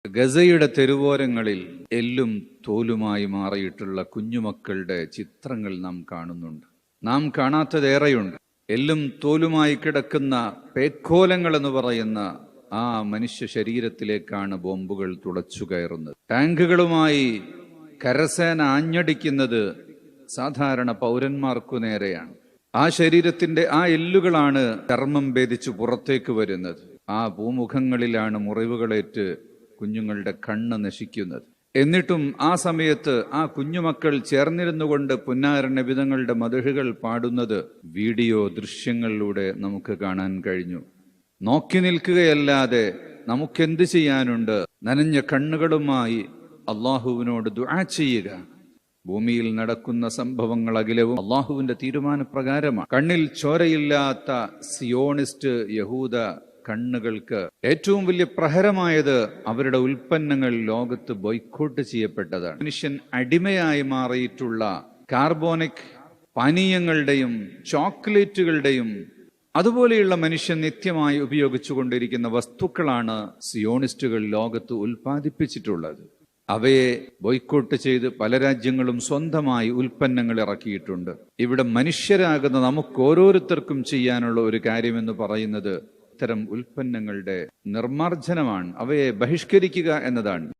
ഗസയുടെ തെരുവോരങ്ങളിൽ എല്ലും തോലുമായി മാറിയിട്ടുള്ള കുഞ്ഞുമക്കളുടെ ചിത്രങ്ങൾ നാം കാണുന്നുണ്ട്. നാം കാണാത്തതേറെയുണ്ട്. എല്ലും തോലുമായി കിടക്കുന്ന പേക്കോലങ്ങൾ എന്ന് പറയുന്ന ആ മനുഷ്യ ശരീരത്തിലേക്കാണ് ബോംബുകൾ തുളച്ചു കയറുന്നത്. ടാങ്കുകളുമായി കരസേന ആഞ്ഞടിക്കുന്നത് സാധാരണ പൗരന്മാർക്കു നേരെയാണ്. ആ ശരീരത്തിന്റെ ആ എല്ലുകളാണ് ചർമ്മം ഭേദിച്ചു പുറത്തേക്ക് വരുന്നത്. ആ ഭൂമുഖങ്ങളിലാണ് മുറിവുകളേറ്റ് കുഞ്ഞുങ്ങളുടെ കണ്ണ് നശിക്കുന്നത്. എന്നിട്ടും ആ സമയത്ത് ആ കുഞ്ഞുമക്കൾ ചേർന്നിരുന്നുകൊണ്ട് പുന്നാര നബിതങ്ങളുടെ മദ്ഹുകൾ പാടുന്നത് വീഡിയോ ദൃശ്യങ്ങളിലൂടെ നമുക്ക് കാണാൻ കഴിഞ്ഞു. നോക്കി നിൽക്കുകയല്ലാതെ നമുക്കെന്ത് ചെയ്യാനുണ്ട്? നനഞ്ഞ കണ്ണുകളുമായി അള്ളാഹുവിനോട് ദുആ ചെയ്യുക. ഭൂമിയിൽ നടക്കുന്ന സംഭവങ്ങൾ അഖിലവും അള്ളാഹുവിന്റെ തീരുമാനപ്രകാരമാണ്. കണ്ണിൽ ചോരയില്ലാത്ത സിയോണിസ്റ്റ് യഹൂദ കണ്ണുകൾക്ക് ഏറ്റവും വലിയ പ്രഹരമായത് അവരുടെ ഉൽപ്പന്നങ്ങൾ ലോകത്ത് ബോയ്ക്കോട്ട് ചെയ്യപ്പെട്ടതാണ്. മനുഷ്യൻ അടിമയായി മാറിയിട്ടുള്ള കാർബോണിക് പാനീയങ്ങളുടെയും ചോക്ലേറ്റുകളുടെയും അതുപോലെയുള്ള മനുഷ്യൻ നിത്യമായി ഉപയോഗിച്ചുകൊണ്ടിരിക്കുന്ന വസ്തുക്കളാണ് സിയോണിസ്റ്റുകൾ ലോകത്ത് ഉൽപ്പാദിപ്പിച്ചിട്ടുള്ളത്. അവയെ ബോയ്ക്കോട്ട് ചെയ്ത് പല രാജ്യങ്ങളും സ്വന്തമായി ഉൽപ്പന്നങ്ങൾ ഇറക്കിയിട്ടുണ്ട്. ഇവിടെ മനുഷ്യരാകുന്ന നമുക്ക് ഓരോരുത്തർക്കും ചെയ്യാനുള്ള ഒരു കാര്യമെന്ന് പറയുന്നത് ഇത്തരം ഉൽപ്പന്നങ്ങളുടെ നിർമ്മാർജ്ജനമാണ്. അവയെ ബഹിഷ്കരിക്കുക എന്നതാണ്.